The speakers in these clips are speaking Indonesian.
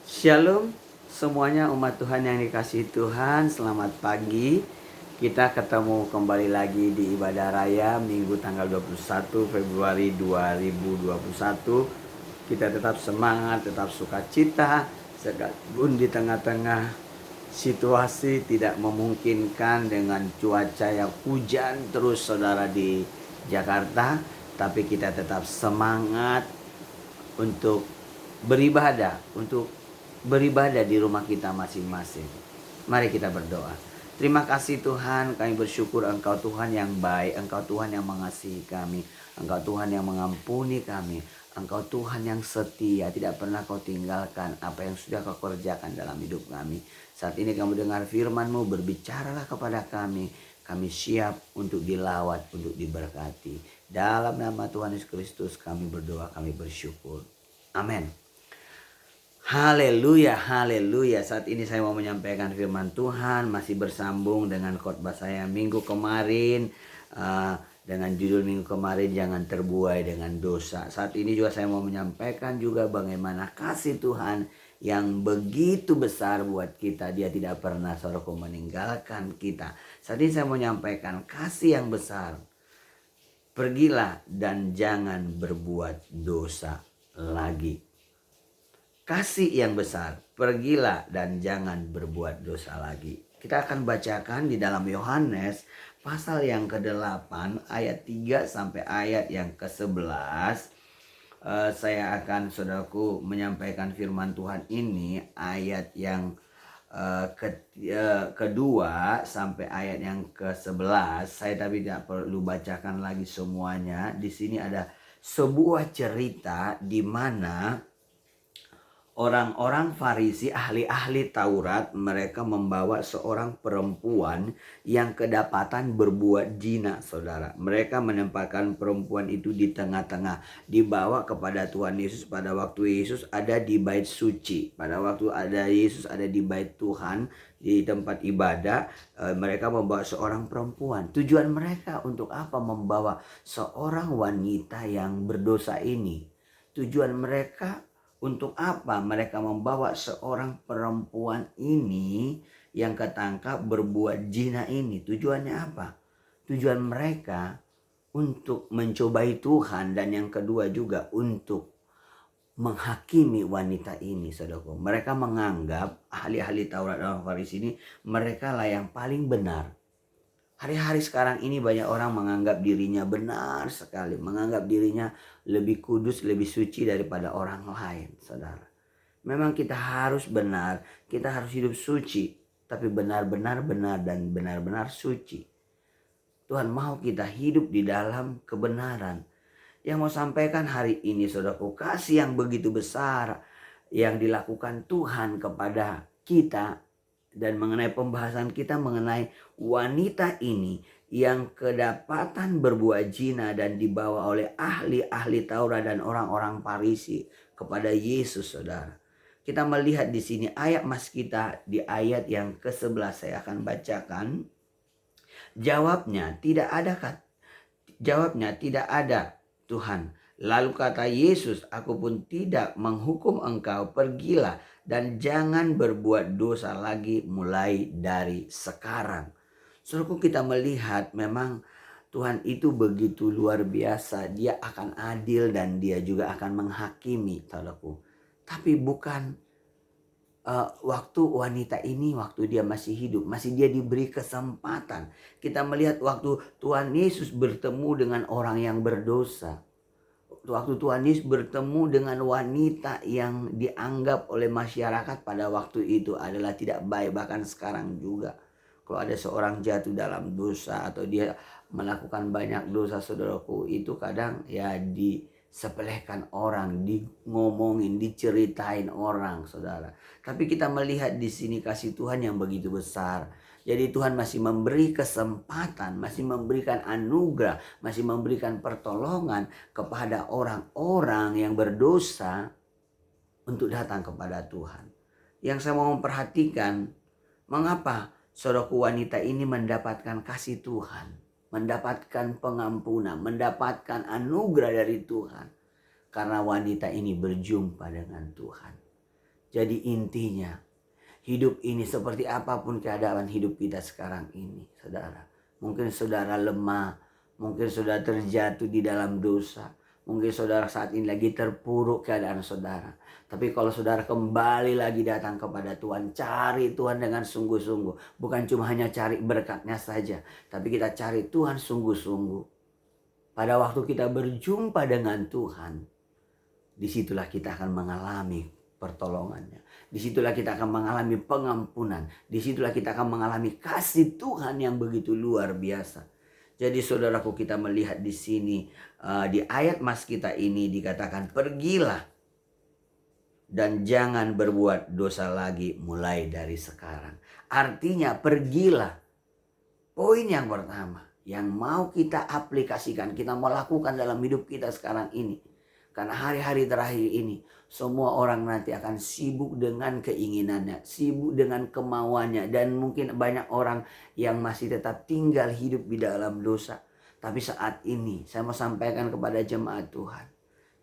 Shalom semuanya umat Tuhan yang dikasihi Tuhan, selamat pagi. Kita ketemu kembali lagi di ibadah raya Minggu tanggal 21 Februari 2021. Kita tetap semangat, tetap sukacita, sekalipun di tengah-tengah situasi tidak memungkinkan dengan cuaca yang hujan terus saudara di Jakarta. Tapi kita tetap semangat untuk beribadah di rumah kita masing-masing. Mari kita berdoa. Terima kasih Tuhan, kami bersyukur Engkau Tuhan yang baik, Engkau Tuhan yang mengasihi kami, Engkau Tuhan yang mengampuni kami, Engkau Tuhan yang setia, tidak pernah Kau tinggalkan apa yang sudah Kau kerjakan dalam hidup kami. Saat ini kami dengar firman-Mu, berbicaralah kepada kami. Kami siap untuk dilawat, untuk diberkati. Dalam nama Tuhan Yesus Kristus kami berdoa, kami bersyukur. Amin. Haleluya, haleluya. Saat ini saya mau menyampaikan firman Tuhan, masih bersambung dengan khotbah saya minggu kemarin, dengan judul minggu kemarin, jangan terbuai dengan dosa. Saat ini juga saya mau menyampaikan juga bagaimana kasih Tuhan yang begitu besar buat kita. Dia tidak pernah saudaraku meninggalkan kita. Saat ini saya mau menyampaikan kasih yang besar. Pergilah dan jangan berbuat dosa lagi. Kasih yang besar, pergilah dan jangan berbuat dosa lagi. Kita akan bacakan di dalam Yohanes pasal yang ke-8 ayat 3 sampai ayat yang ke-11. Saya akan saudaraku menyampaikan firman Tuhan ini ayat yang kedua sampai ayat yang ke-11. Saya tapi tidak perlu bacakan lagi semuanya. Di sini ada sebuah cerita di mana orang-orang Farisi, ahli-ahli Taurat, mereka membawa seorang perempuan yang kedapatan berbuat zina, saudara. Mereka menempatkan perempuan itu di tengah-tengah, dibawa kepada Tuhan Yesus pada waktu Yesus ada di bait suci. Pada waktu ada Yesus ada di bait Tuhan, di tempat ibadah, mereka membawa seorang perempuan. Tujuan mereka untuk apa membawa seorang wanita yang berdosa ini? Tujuan mereka untuk apa mereka membawa seorang perempuan ini yang ketangkap berbuat zina ini? Tujuannya apa? Tujuan mereka untuk mencobai Tuhan, dan yang kedua juga untuk menghakimi wanita ini, saudaraku. Mereka menganggap ahli-ahli Taurat dan Farisi ini mereka lah yang paling benar. Hari-hari sekarang ini banyak orang menganggap dirinya benar sekali, menganggap dirinya lebih kudus, lebih suci daripada orang lain, saudara. Memang kita harus benar, kita harus hidup suci, tapi benar-benar benar dan benar-benar suci. Tuhan mau kita hidup di dalam kebenaran. Yang mau sampaikan hari ini, saudaraku, kasih yang begitu besar yang dilakukan Tuhan kepada kita. Dan mengenai pembahasan kita mengenai wanita ini yang kedapatan berbuat zina dan dibawa oleh ahli-ahli Taurat dan orang-orang Farisi kepada Yesus, saudara. Kita melihat di sini ayat mas kita di ayat yang ke-11, saya akan bacakan. Jawabnya, tidak ada Tuhan. Lalu kata Yesus, aku pun tidak menghukum engkau, pergilah dan jangan berbuat dosa lagi mulai dari sekarang. Saudaraku, kita melihat memang Tuhan itu begitu luar biasa. Dia akan adil dan dia juga akan menghakimi, saudaraku. Tapi bukan waktu wanita ini, waktu dia masih hidup, masih dia diberi kesempatan. Kita melihat waktu Tuhan Yesus bertemu dengan orang yang berdosa. Waktu Tuhan Yesus bertemu dengan wanita yang dianggap oleh masyarakat pada waktu itu adalah tidak baik, bahkan sekarang juga. Kalau ada seorang jatuh dalam dosa atau dia melakukan banyak dosa, saudaraku, itu kadang ya disepelekan orang, ngomongin, diceritain orang, saudara. Tapi kita melihat di sini kasih Tuhan yang begitu besar. Jadi Tuhan masih memberi kesempatan, masih memberikan anugerah, masih memberikan pertolongan kepada orang-orang yang berdosa untuk datang kepada Tuhan. Yang saya mau memperhatikan, mengapa saudaraku wanita ini mendapatkan kasih Tuhan, mendapatkan pengampunan, mendapatkan anugerah dari Tuhan. Karena wanita ini berjumpa dengan Tuhan. Jadi intinya, hidup ini seperti apapun keadaan hidup kita sekarang ini, saudara. Mungkin saudara lemah, mungkin saudara terjatuh di dalam dosa. Mungkin saudara saat ini lagi terpuruk keadaan saudara. Tapi kalau saudara kembali lagi datang kepada Tuhan, cari Tuhan dengan sungguh-sungguh. Bukan cuma hanya cari berkatnya saja, tapi kita cari Tuhan sungguh-sungguh. Pada waktu kita berjumpa dengan Tuhan, disitulah kita akan mengalami pertolongannya. Disitulah kita akan mengalami pengampunan. Disitulah kita akan mengalami kasih Tuhan yang begitu luar biasa. Jadi saudaraku, kita melihat di sini di ayat mas kita ini dikatakan pergilah dan jangan berbuat dosa lagi mulai dari sekarang. Artinya pergilah. Poin yang pertama yang mau kita aplikasikan, kita mau lakukan dalam hidup kita sekarang ini. Karena hari-hari terakhir ini semua orang nanti akan sibuk dengan keinginannya, sibuk dengan kemauannya. Dan mungkin banyak orang yang masih tetap tinggal hidup di dalam dosa. Tapi saat ini saya mau sampaikan kepada jemaat Tuhan.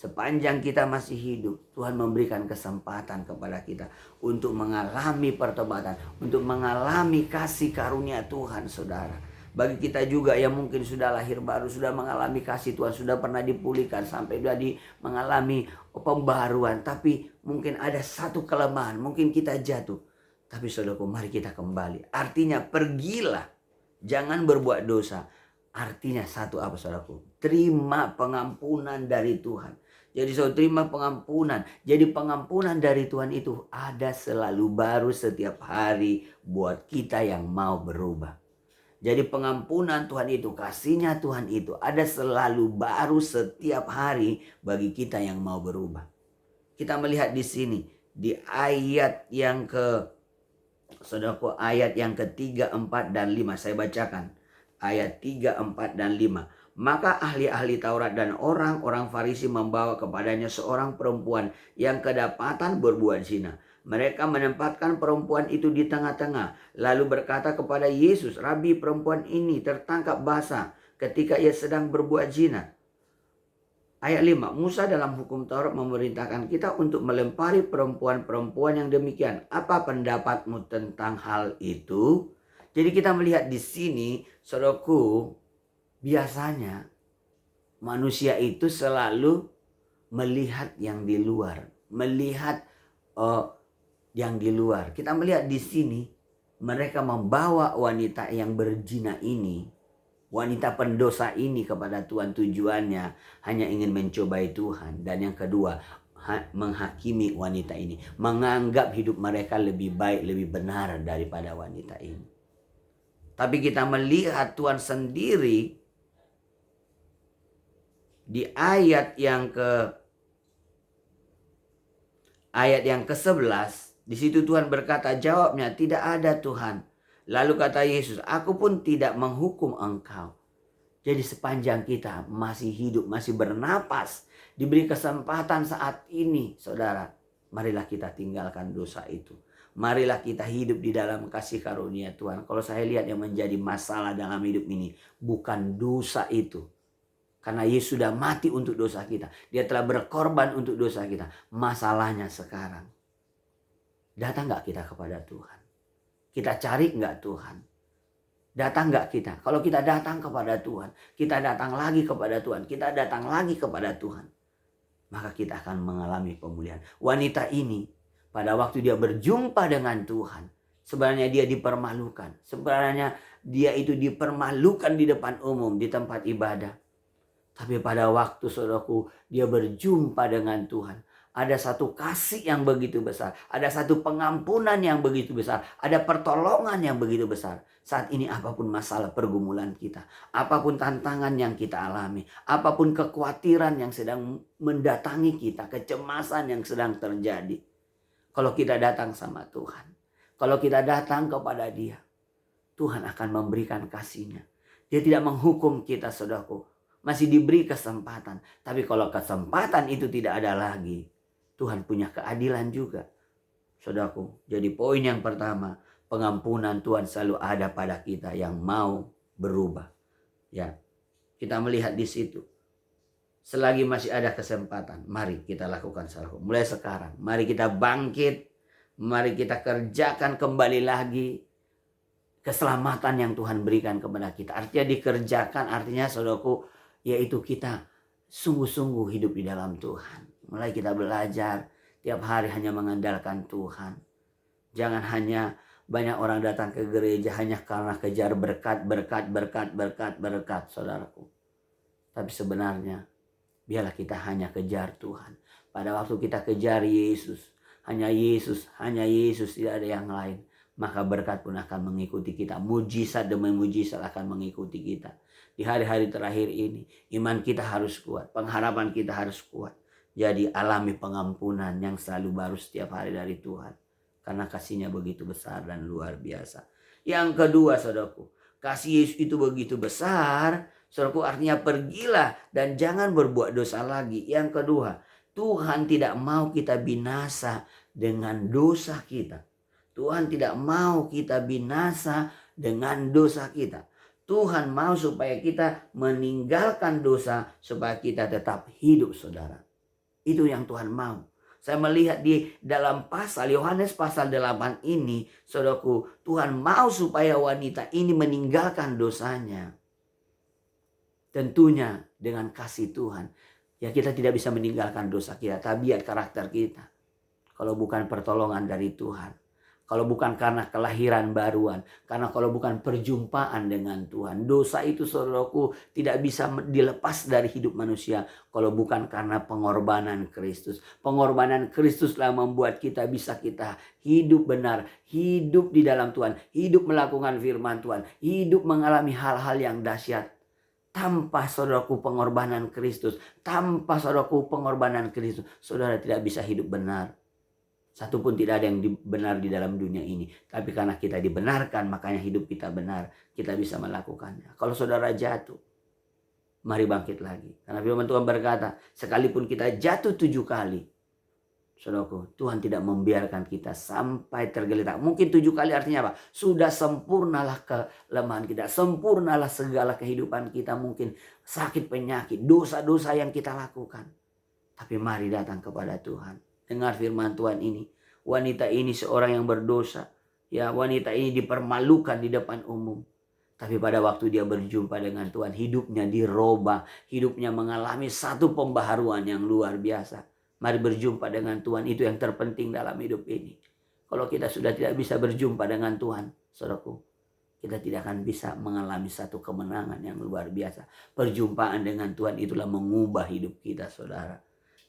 Sepanjang kita masih hidup, Tuhan memberikan kesempatan kepada kita untuk mengalami pertobatan, untuk mengalami kasih karunia Tuhan, saudara. Bagi kita juga yang mungkin sudah lahir baru, sudah mengalami kasih Tuhan, sudah pernah dipulihkan, sampai sudah mengalami pembaruan. Tapi mungkin ada satu kelemahan, mungkin kita jatuh. Tapi saudaraku, mari kita kembali. Artinya pergilah, jangan berbuat dosa. Artinya satu apa saudaraku? Terima pengampunan dari Tuhan. Jadi saudara terima pengampunan. Jadi pengampunan dari Tuhan itu ada selalu baru setiap hari buat kita yang mau berubah. Jadi pengampunan Tuhan itu, kasihnya Tuhan itu ada selalu baru setiap hari bagi kita yang mau berubah. Kita melihat di sini di ayat yang saudaraku, ayat yang ketiga, 4, dan 5. Saya bacakan ayat 3, 4, dan 5. Maka ahli-ahli Taurat dan orang-orang Farisi membawa kepadanya seorang perempuan yang kedapatan berbuat zina. Mereka menempatkan perempuan itu di tengah-tengah, lalu berkata kepada Yesus, "Rabi, perempuan ini tertangkap basah ketika ia sedang berbuat zina." Ayat 5, Musa dalam hukum Taurat memerintahkan kita untuk melempari perempuan-perempuan yang demikian. Apa pendapatmu tentang hal itu? Jadi kita melihat di sini, saudaraku, biasanya manusia itu selalu melihat yang di luar, melihat yang di luar. Kita melihat di sini mereka membawa wanita yang berzina ini, wanita pendosa ini kepada Tuhan. Tujuannya hanya ingin mencobai Tuhan. Dan yang kedua, menghakimi wanita ini, menganggap hidup mereka lebih baik, lebih benar daripada wanita ini. Tapi kita melihat Tuhan sendiri di ayat yang ke-11, di situ Tuhan berkata, jawabnya, "Tidak ada Tuhan." Lalu kata Yesus, "Aku pun tidak menghukum engkau." Jadi sepanjang kita masih hidup, masih bernapas, diberi kesempatan saat ini, saudara, marilah kita tinggalkan dosa itu. Marilah kita hidup di dalam kasih karunia Tuhan. Kalau saya lihat yang menjadi masalah dalam hidup ini bukan dosa itu. Karena Yesus sudah mati untuk dosa kita. Dia telah berkorban untuk dosa kita. Masalahnya sekarang, datang gak kita kepada Tuhan? Kita cari gak Tuhan? Datang gak kita? Kalau kita datang kepada Tuhan, kita datang lagi kepada Tuhan, kita datang lagi kepada Tuhan, maka kita akan mengalami pemulihan. Wanita ini pada waktu dia berjumpa dengan Tuhan, sebenarnya dia dipermalukan. Sebenarnya dia itu dipermalukan di depan umum, di tempat ibadah. Tapi pada waktu, saudaraku, dia berjumpa dengan Tuhan, ada satu kasih yang begitu besar, ada satu pengampunan yang begitu besar, ada pertolongan yang begitu besar. Saat ini apapun masalah pergumulan kita, apapun tantangan yang kita alami, apapun kekhawatiran yang sedang mendatangi kita, kecemasan yang sedang terjadi, kalau kita datang sama Tuhan, kalau kita datang kepada Dia, Tuhan akan memberikan kasih-Nya. Dia tidak menghukum kita, saudaraku. Masih diberi kesempatan. Tapi kalau kesempatan itu tidak ada lagi, Tuhan punya keadilan juga, saudaraku. Jadi poin yang pertama, pengampunan Tuhan selalu ada pada kita yang mau berubah. Ya, kita melihat di situ. Selagi masih ada kesempatan, mari kita lakukan, saudaraku. Mulai sekarang, mari kita bangkit. Mari kita kerjakan kembali lagi keselamatan yang Tuhan berikan kepada kita. Artinya dikerjakan, artinya saudaraku, yaitu kita sungguh-sungguh hidup di dalam Tuhan. Mulai kita belajar tiap hari hanya mengandalkan Tuhan. Jangan hanya banyak orang datang ke gereja hanya karena kejar berkat, saudaraku. Tapi sebenarnya biarlah kita hanya kejar Tuhan. Pada waktu kita kejar Yesus, hanya Yesus, tidak ada yang lain. Maka berkat pun akan mengikuti kita. Mujizat demi mujizat akan mengikuti kita. Di hari-hari terakhir ini, iman kita harus kuat. Pengharapan kita harus kuat. Jadi alami pengampunan yang selalu baru setiap hari dari Tuhan. Karena kasih-Nya begitu besar dan luar biasa. Yang kedua, saudaraku, kasih Yesus itu begitu besar. Saudaraku, artinya pergilah dan jangan berbuat dosa lagi. Yang kedua, Tuhan tidak mau kita binasa dengan dosa kita. Tuhan tidak mau kita binasa dengan dosa kita. Tuhan mau supaya kita meninggalkan dosa supaya kita tetap hidup, saudara. Itu yang Tuhan mau. Saya melihat di dalam pasal Yohanes pasal 8 ini, saudaraku, Tuhan mau supaya wanita ini meninggalkan dosanya. Tentunya dengan kasih Tuhan. Ya, kita tidak bisa meninggalkan dosa kita, tabiat karakter kita. Kalau bukan pertolongan dari Tuhan. Kalau bukan karena kelahiran baruan. Karena kalau bukan perjumpaan dengan Tuhan. Dosa itu, saudaraku, tidak bisa dilepas dari hidup manusia. Kalau bukan karena pengorbanan Kristus. Pengorbanan Kristuslah membuat kita bisa hidup benar. Hidup di dalam Tuhan. Hidup melakukan firman Tuhan. Hidup mengalami hal-hal yang dahsyat. Tanpa saudaraku pengorbanan Kristus. Tanpa saudaraku pengorbanan Kristus. Saudara tidak bisa hidup benar. Satu pun tidak ada yang benar di dalam dunia ini. Tapi karena kita dibenarkan, makanya hidup kita benar. Kita bisa melakukannya. Kalau saudara jatuh, mari bangkit lagi. Karena firman Tuhan berkata, sekalipun kita jatuh 7 kali, saudaraku, Tuhan tidak membiarkan kita sampai tergeletak. Mungkin 7 kali artinya apa? Sudah sempurnalah kelemahan kita. Sempurnalah segala kehidupan kita. Mungkin sakit, penyakit, dosa-dosa yang kita lakukan. Tapi mari datang kepada Tuhan. Dengar firman Tuhan ini. Wanita ini seorang yang berdosa. Ya, wanita ini dipermalukan di depan umum. Tapi pada waktu dia berjumpa dengan Tuhan, hidupnya dirubah. Hidupnya mengalami satu pembaharuan yang luar biasa. Mari berjumpa dengan Tuhan. Itu yang terpenting dalam hidup ini. Kalau kita sudah tidak bisa berjumpa dengan Tuhan, saudaraku, kita tidak akan bisa mengalami satu kemenangan yang luar biasa. Perjumpaan dengan Tuhan itulah mengubah hidup kita, saudara.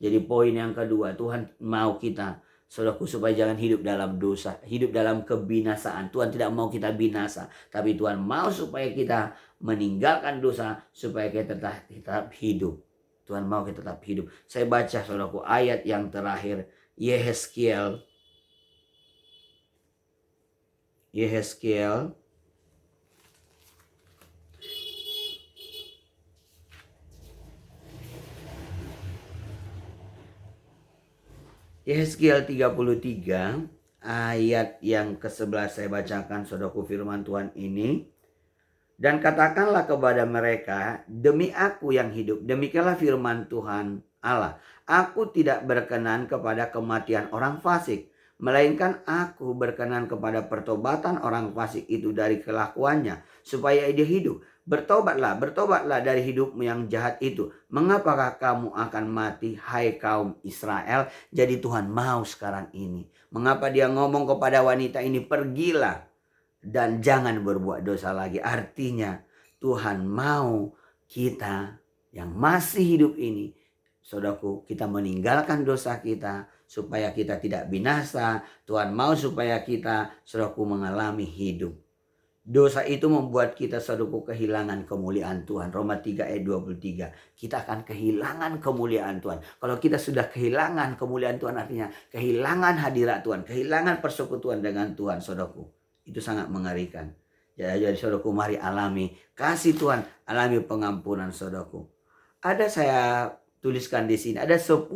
Jadi poin yang kedua, Tuhan mau kita, saudaraku, supaya jangan hidup dalam dosa, hidup dalam kebinasaan. Tuhan tidak mau kita binasa, tapi Tuhan mau supaya kita meninggalkan dosa, supaya kita tetap hidup. Tuhan mau kita tetap hidup. Saya baca, saudaraku, ayat yang terakhir, Yehezkiel Yehezkiel 33 ayat yang ke-11 saya bacakan, saudaraku, firman Tuhan ini. Dan katakanlah kepada mereka, demi aku yang hidup, demikianlah firman Tuhan Allah. Aku tidak berkenan kepada kematian orang fasik, melainkan aku berkenan kepada pertobatan orang fasik itu dari kelakuannya, supaya dia hidup. Bertobatlah dari hidupmu yang jahat itu. Mengapakah kamu akan mati, hai kaum Israel? Jadi Tuhan mau sekarang ini. Mengapa dia ngomong kepada wanita ini, pergilah dan jangan berbuat dosa lagi. Artinya Tuhan mau kita yang masih hidup ini, saudaraku, kita meninggalkan dosa kita supaya kita tidak binasa. Tuhan mau supaya kita, saudaraku, mengalami hidup. Dosa itu membuat kita, saudaraku, kehilangan kemuliaan Tuhan. Roma 3 ayat 23. Kita akan kehilangan kemuliaan Tuhan. Kalau kita sudah kehilangan kemuliaan Tuhan, artinya kehilangan hadirat Tuhan, kehilangan persekutuan dengan Tuhan, saudaraku. Itu sangat mengerikan. Jadi saudaraku, mari alami kasih Tuhan, alami pengampunan, saudaraku. Ada saya tuliskan di sini, ada 10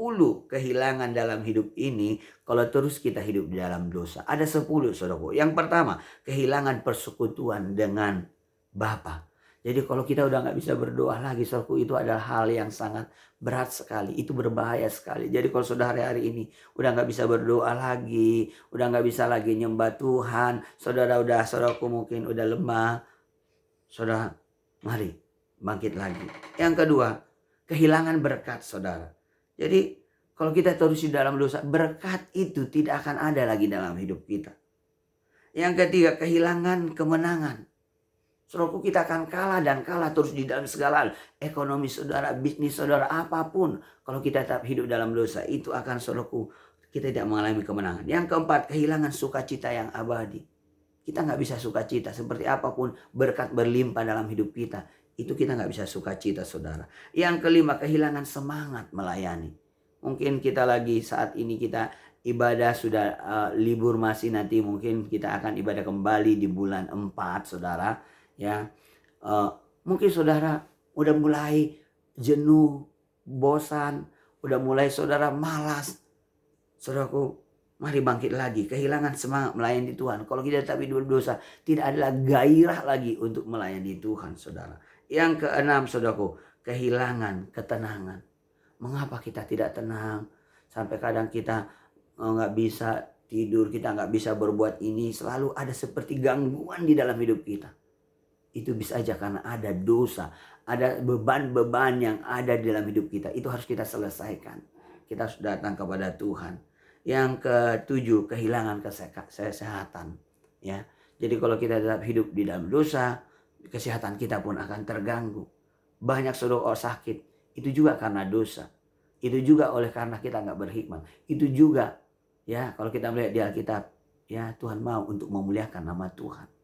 kehilangan dalam hidup ini kalau terus kita hidup di dalam dosa. Ada 10, saudaraku. Yang pertama, kehilangan persekutuan dengan Bapa. Jadi kalau kita udah nggak bisa berdoa lagi, saudaraku, itu adalah hal yang sangat berat sekali. Itu berbahaya sekali. Jadi kalau saudara hari ini udah nggak bisa berdoa lagi, udah nggak bisa lagi nyembah Tuhan, saudaraku mungkin udah lemah, saudara, mari bangkit lagi. Yang kedua, kehilangan berkat, saudara. Jadi kalau kita terus di dalam dosa, berkat itu tidak akan ada lagi dalam hidup kita. Yang ketiga, kehilangan kemenangan. Saudaraku, kita akan kalah dan kalah terus di dalam segala hal. Ekonomi saudara, bisnis saudara, apapun. Kalau kita tetap hidup dalam dosa, itu akan, saudaraku, kita tidak mengalami kemenangan. Yang keempat, kehilangan sukacita yang abadi. Kita nggak bisa sukacita. Seperti apapun berkat berlimpah dalam hidup kita, itu kita nggak bisa sukacita, saudara. Yang kelima, kehilangan semangat melayani. Mungkin kita lagi saat ini kita ibadah sudah libur, masih nanti mungkin kita akan ibadah kembali di bulan 4, saudara. Ya, mungkin saudara udah mulai jenuh, bosan, udah mulai saudara malas. Saudaraku, mari bangkit lagi. Kehilangan semangat melayani Tuhan. Kalau kita tetap hidup dosa, tidak ada gairah lagi untuk melayani Tuhan, saudara. Yang keenam, saudaraku, kehilangan ketenangan. Mengapa kita tidak tenang? Sampai kadang kita nggak bisa tidur, kita nggak bisa berbuat ini. Selalu ada seperti gangguan di dalam hidup kita. Itu bisa aja karena ada dosa, ada beban-beban yang ada di dalam hidup kita. Itu harus kita selesaikan. Kita harus datang kepada Tuhan. Yang ketujuh, kehilangan kesehatan. Ya, jadi kalau kita tetap hidup di dalam dosa, kesehatan kita pun akan terganggu. Banyak saudara sakit, itu juga karena dosa. Itu juga oleh karena kita nggak berhikmat. Itu juga, ya, kalau kita melihat di Alkitab, ya, Tuhan mau untuk memuliakan nama Tuhan.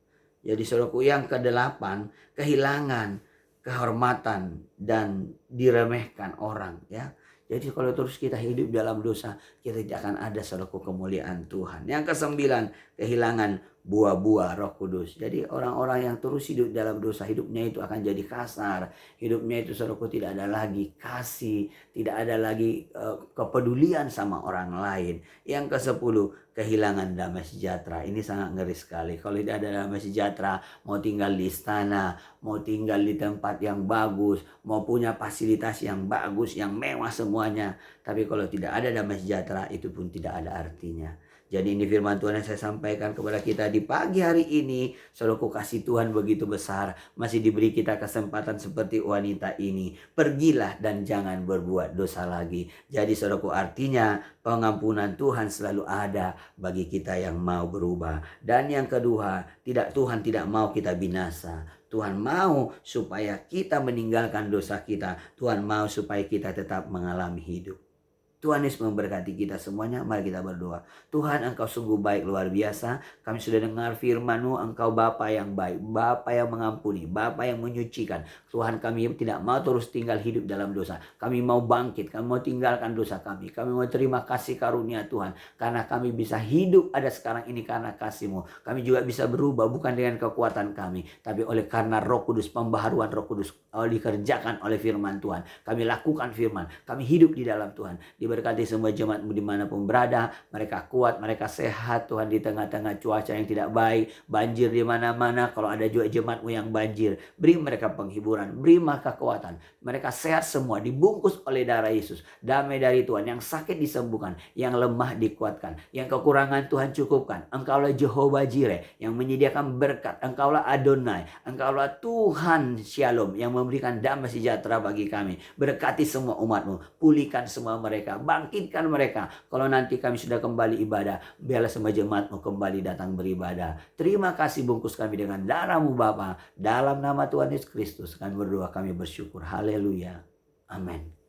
Jadi saudaraku, yang kedelapan, kehilangan kehormatan dan diremehkan orang, ya. Jadi kalau terus kita hidup dalam dosa, kita tidak akan ada, saudaraku, kemuliaan Tuhan. Yang kesembilan, kehilangan buah-buah Roh Kudus. Jadi orang-orang yang terus hidup dalam dosa, hidupnya itu akan jadi kasar. Hidupnya itu, saudaraku, tidak ada lagi kasih, tidak ada lagi kepedulian sama orang lain. Yang kesepuluh, kehilangan damai sejahtera. Ini sangat ngeri sekali. Kalau tidak ada damai sejahtera, mau tinggal di istana, mau tinggal di tempat yang bagus, mau punya fasilitas yang bagus, yang mewah semuanya. Tapi kalau tidak ada damai sejahtera, itu pun tidak ada artinya. Jadi ini firman Tuhan yang saya sampaikan kepada kita di pagi hari ini. Saudaraku, kasih Tuhan begitu besar. Masih diberi kita kesempatan seperti wanita ini. Pergilah dan jangan berbuat dosa lagi. Jadi saudaraku, artinya pengampunan Tuhan selalu ada bagi kita yang mau berubah. Dan yang kedua, Tuhan tidak mau kita binasa. Tuhan mau supaya kita meninggalkan dosa kita. Tuhan mau supaya kita tetap mengalami hidup. Tuhan Yesus memberkati kita semuanya. Mari kita berdoa. Tuhan, Engkau sungguh baik, luar biasa. Kami sudah dengar firman-Mu. Engkau Bapa yang baik, Bapa yang mengampuni, Bapa yang menyucikan. Tuhan, kami tidak mau terus tinggal hidup dalam dosa. Kami mau bangkit, kami mau tinggalkan dosa kami. Kami mau terima kasih karunia Tuhan. Karena kami bisa hidup ada sekarang ini karena kasih-Mu. Kami juga bisa berubah bukan dengan kekuatan kami, tapi oleh karena Roh Kudus, pembaharuan Roh Kudus dikerjakan oleh firman Tuhan. Kami lakukan firman, kami hidup di dalam Tuhan. Diberkati semua jemaat-Mu dimanapun berada. Mereka kuat, mereka sehat Tuhan, di tengah-tengah cuaca yang tidak baik, banjir di mana-mana. Kalau ada juga jemaat-Mu yang banjir, beri mereka penghiburan, beri mereka kekuatan. Mereka sehat semua, dibungkus oleh darah Yesus. Damai dari Tuhan, yang sakit disembuhkan, yang lemah dikuatkan, yang kekurangan Tuhan cukupkan. Engkaulah Jehovah Jireh yang menyediakan berkat. Engkaulah Adonai, Engkaulah Tuhan Shalom yang memberikan damai sejahtera bagi kami. Berkati semua umat-Mu, pulihkan semua mereka, bangkitkan mereka. Kalau nanti kami sudah kembali ibadah, biarlah semua jemaat-Mu kembali datang beribadah. Terima kasih, bungkus kami dengan darah-Mu Bapa. Dalam nama Tuhan Yesus Kristus kami berdoa, kami bersyukur. Haleluya. Amin.